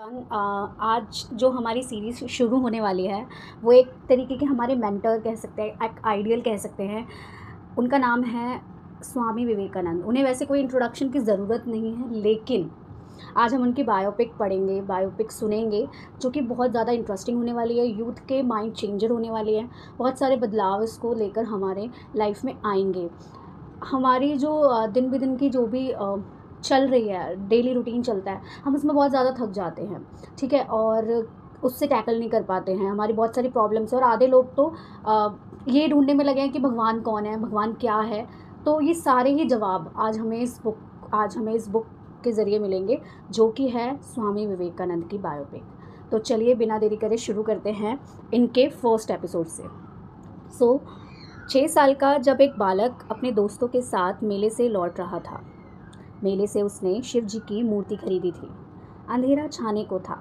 आज जो हमारी सीरीज़ शुरू होने वाली है वो एक तरीके के हमारे मेंटर कह सकते हैं, एक आइडियल कह सकते हैं। उनका नाम है स्वामी विवेकानंद। उन्हें वैसे कोई इंट्रोडक्शन की ज़रूरत नहीं है, लेकिन आज हम उनकी बायोपिक पढ़ेंगे, बायोपिक सुनेंगे, जो कि बहुत ज़्यादा इंटरेस्टिंग होने वाली है। यूथ के माइंड चेंजर होने वाली है। बहुत सारे बदलाव इसको लेकर हमारे लाइफ में आएंगे। हमारी जो दिन ब दिन की जो भी चल रही है, डेली रूटीन चलता है, हम उसमें बहुत ज़्यादा थक जाते हैं, ठीक है, और उससे टैकल नहीं कर पाते हैं। हमारी बहुत सारी प्रॉब्लम्स है और आधे लोग तो ये ढूंढने में लगे हैं कि भगवान कौन है, भगवान क्या है। तो ये सारे ही जवाब आज हमें इस बुक के ज़रिए मिलेंगे, जो कि है स्वामी विवेकानंद की बायोपिक। तो चलिए बिना देरी करे शुरू करते हैं इनके फर्स्ट एपिसोड से। 6 साल का जब एक बालक अपने दोस्तों के साथ मेले से लौट रहा था। मेले से उसने शिव जी की मूर्ति खरीदी थी। अंधेरा छाने को था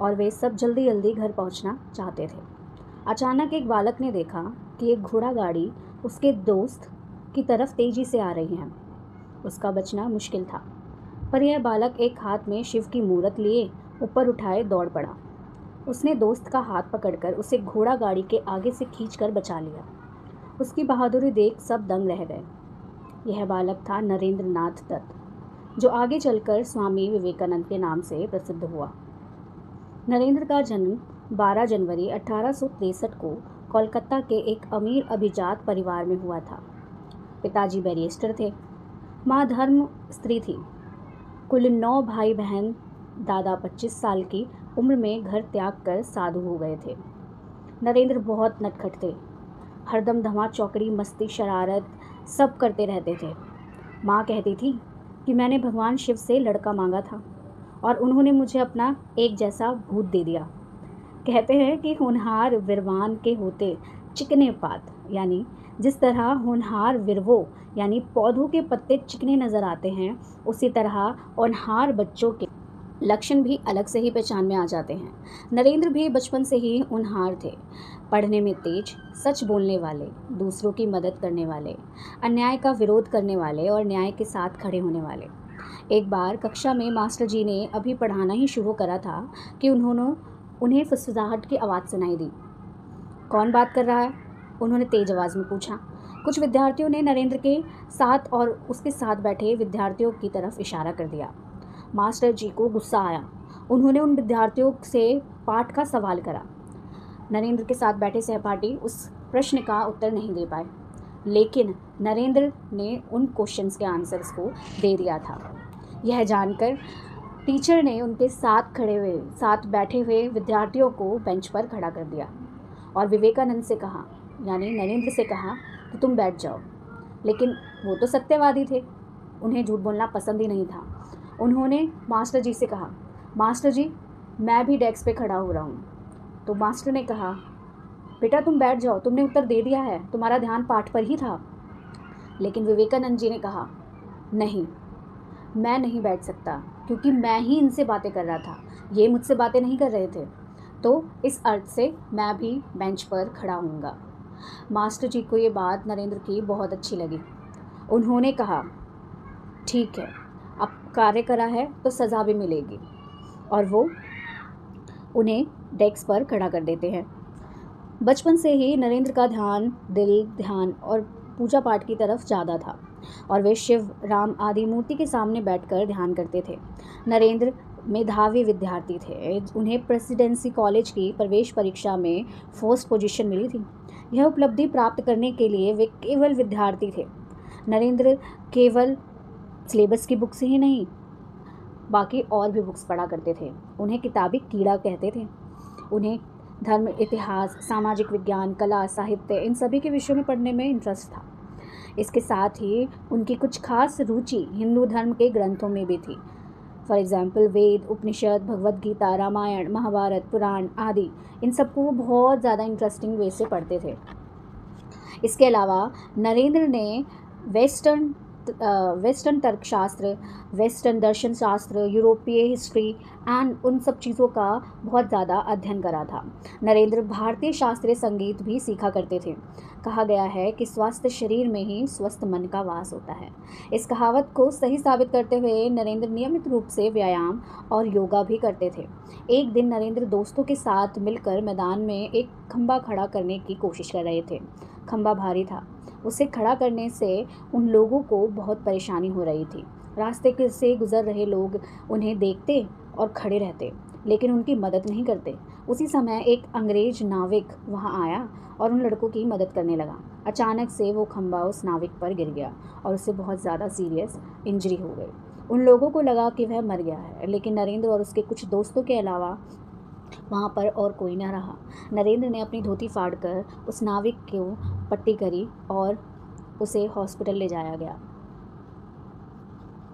और वे सब जल्दी जल्दी घर पहुंचना चाहते थे। अचानक एक बालक ने देखा कि एक घोड़ा गाड़ी उसके दोस्त की तरफ तेजी से आ रही है। उसका बचना मुश्किल था, पर यह बालक एक हाथ में शिव की मूर्त लिए ऊपर उठाए दौड़ पड़ा। उसने दोस्त का हाथ पकड़कर उसे घोड़ा गाड़ी के आगे से खींचकर बचा लिया। उसकी बहादुरी देख सब दंग रह गए। यह बालक था नरेंद्र नाथ दत्त, जो आगे चलकर स्वामी विवेकानंद के नाम से प्रसिद्ध हुआ। नरेंद्र का जन्म 12 जनवरी 1863 को कोलकाता के एक अमीर अभिजात परिवार में हुआ था। पिताजी बैरिस्टर थे, माँ धर्म स्त्री थी। कुल 9 भाई बहन। दादा 25 साल की उम्र में घर त्याग कर साधु हो गए थे। नरेंद्र बहुत नटखट थे, हरदम धमा चौकड़ी, मस्ती, शरारत सब करते रहते थे। माँ कहती थी कि मैंने भगवान शिव से लड़का मांगा था और उन्होंने मुझे अपना एक जैसा भूत दे दिया। कहते हैं कि होनहार विरवान के होते चिकने पात, यानी जिस तरह होनहार विरवो यानी पौधों के पत्ते चिकने नज़र आते हैं, उसी तरह होनहार बच्चों के लक्षण भी अलग से ही पहचान में आ जाते हैं। नरेंद्र भी बचपन से ही होनहार थे, पढ़ने में तेज, सच बोलने वाले, दूसरों की मदद करने वाले, अन्याय का विरोध करने वाले और न्याय के साथ खड़े होने वाले। एक बार कक्षा में मास्टर जी ने अभी पढ़ाना ही शुरू करा था कि उन्हें फुसफुसाहट की आवाज़ सुनाई दी। कौन बात कर रहा है? उन्होंने तेज आवाज़ में पूछा। कुछ विद्यार्थियों ने नरेंद्र के साथ और उसके साथ बैठे विद्यार्थियों की तरफ इशारा कर दिया। मास्टर जी को गुस्सा आया। उन्होंने उन विद्यार्थियों से पाठ का सवाल करा। नरेंद्र के साथ बैठे सहपाठी उस प्रश्न का उत्तर नहीं दे पाए, लेकिन नरेंद्र ने उन क्वेश्चंस के आंसर्स को दे दिया था। यह जानकर टीचर ने उनके साथ बैठे हुए विद्यार्थियों को बेंच पर खड़ा कर दिया और विवेकानंद से कहा, यानी नरेंद्र से कहा कि तुम बैठ जाओ। लेकिन वो तो सत्यवादी थे, उन्हें झूठ बोलना पसंद ही नहीं था। उन्होंने मास्टर जी से कहा, मास्टर जी मैं भी डेस्क पे खड़ा हो रहा हूँ। तो मास्टर ने कहा, बेटा तुम बैठ जाओ, तुमने उत्तर दे दिया है, तुम्हारा ध्यान पाठ पर ही था। लेकिन विवेकानंद जी ने कहा, नहीं, मैं नहीं बैठ सकता, क्योंकि मैं ही इनसे बातें कर रहा था, ये मुझसे बातें नहीं कर रहे थे, तो इस अर्थ से मैं भी बेंच पर खड़ा होऊंगा। मास्टर जी को ये बात नरेंद्र की बहुत अच्छी लगी। उन्होंने कहा, ठीक है, अब कार्य करा है तो सज़ा भी मिलेगी, और वो उन्हें डेस्क पर खड़ा कर देते हैं। बचपन से ही नरेंद्र का ध्यान और पूजा पाठ की तरफ ज़्यादा था और वे शिव, राम आदि मूर्ति के सामने बैठकर ध्यान करते थे। नरेंद्र मेधावी विद्यार्थी थे। उन्हें प्रेसिडेंसी कॉलेज की प्रवेश परीक्षा में फर्स्ट पोजीशन मिली थी। यह उपलब्धि प्राप्त करने के लिए वे केवल विद्यार्थी थे। नरेंद्र केवल सिलेबस की बुक्स ही नहीं, बाकी और भी बुक्स पढ़ा करते थे। उन्हें किताबी कीड़ा कहते थे। उन्हें धर्म, इतिहास, सामाजिक विज्ञान, कला, साहित्य, इन सभी के विषयों में पढ़ने में इंटरेस्ट था। इसके साथ ही उनकी कुछ खास रुचि हिंदू धर्म के ग्रंथों में भी थी। फॉर एग्जाम्पल वेद, उपनिषद, भगवद गीता, रामायण, महाभारत, पुराण आदि, इन सबको वो बहुत ज़्यादा इंटरेस्टिंग वे से पढ़ते थे। इसके अलावा नरेंद्र ने वेस्टर्न तर्कशास्त्र, वेस्टर्न दर्शन शास्त्र, यूरोपीय हिस्ट्री एंड उन सब चीज़ों का बहुत ज़्यादा अध्ययन करा था। नरेंद्र भारतीय शास्त्रीय संगीत भी सीखा करते थे। कहा गया है कि स्वस्थ शरीर में ही स्वस्थ मन का वास होता है। इस कहावत को सही साबित करते हुए नरेंद्र नियमित रूप से व्यायाम और योगा भी करते थे। एक दिन नरेंद्र दोस्तों के साथ मिलकर मैदान में एक खंभा खड़ा करने की कोशिश कर रहे थे। खंभा भारी था। उसे खड़ा करने से उन लोगों को बहुत परेशानी हो रही थी। रास्ते से गुजर रहे लोग उन्हें देखते और खड़े रहते, लेकिन उनकी मदद नहीं करते। उसी समय एक अंग्रेज नाविक वहां आया और उन लड़कों की मदद करने लगा। अचानक से वो खंभा उस नाविक पर गिर गया और उसे बहुत ज़्यादा सीरियस इंजरी हो गई। उन लोगों को लगा कि वह मर गया है, लेकिन नरेंद्र और उसके कुछ दोस्तों के अलावा वहाँ पर और कोई न रहा। नरेंद्र ने अपनी धोती फाड़कर उस नाविक को पट्टी करी और उसे हॉस्पिटल ले जाया गया।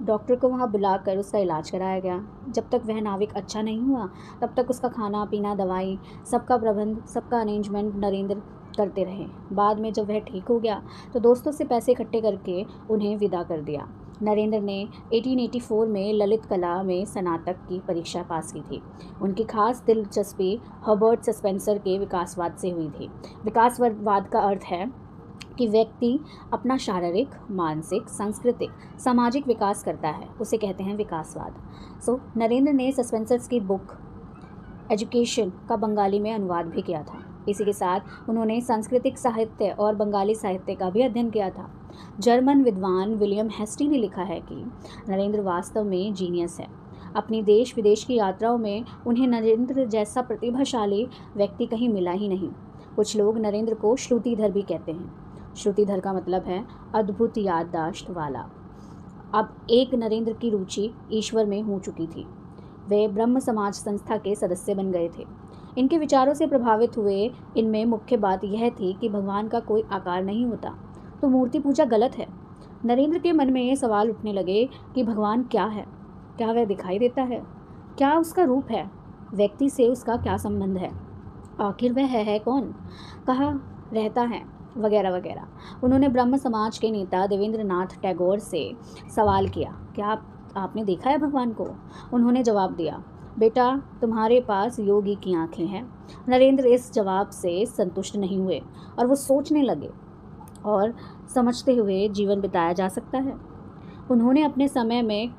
डॉक्टर को वहाँ बुलाकर उसका इलाज कराया गया। जब तक वह नाविक अच्छा नहीं हुआ, तब तक उसका खाना पीना, दवाई, सबका प्रबंध, सबका अरेंजमेंट नरेंद्र करते रहे। बाद में जब वह ठीक हो गया तो दोस्तों से पैसे इकट्ठे करके उन्हें विदा कर दिया। नरेंद्र ने 1884 में ललित कला में स्नातक की परीक्षा पास की थी। उनकी खास दिलचस्पी हर्बर्ट स्पेंसर के विकासवाद से हुई थी। विकासवाद का अर्थ है कि व्यक्ति अपना शारीरिक, मानसिक, सांस्कृतिक, सामाजिक विकास करता है, उसे कहते हैं विकासवाद। नरेंद्र ने स्पेंसर्स की बुक एजुकेशन का बंगाली में अनुवाद भी किया था। इसी के साथ उन्होंने सांस्कृतिक साहित्य और बंगाली साहित्य का भी अध्ययन किया था। जर्मन विद्वान विलियम हेस्टी ने लिखा है कि नरेंद्र वास्तव में जीनियस है। अपनी देश विदेश की यात्राओं में उन्हें नरेंद्र जैसा प्रतिभाशाली व्यक्ति कहीं मिला ही नहीं। कुछ लोग नरेंद्र को श्रुतिधर भी कहते हैं। श्रुतिधर का मतलब है अद्भुत याददाश्त वाला। अब एक नरेंद्र की रुचि ईश्वर में हो चुकी थी। वे ब्रह्म समाज संस्था के सदस्य बन गए थे। इनके विचारों से प्रभावित हुए। इनमें मुख्य बात यह थी कि भगवान का कोई आकार नहीं होता, तो मूर्ति पूजा गलत है। नरेंद्र के मन में ये सवाल उठने लगे कि भगवान क्या है? क्या वह दिखाई देता है? क्या उसका रूप है? व्यक्ति से उसका क्या संबंध है? आखिर वह है कौन? कहाँ रहता है? वगैरह वगैरह। उन्होंने ब्रह्म समाज के नेता देवेंद्रनाथ टैगोर से सवाल किया, क्या आपने देखा है भगवान को? उन्होंने जवाब दिया, बेटा तुम्हारे पास योगी की आंखें हैं। नरेंद्र इस जवाब से संतुष्ट नहीं हुए और वो सोचने लगे और समझते हुए जीवन बिताया जा सकता है। उन्होंने अपने समय में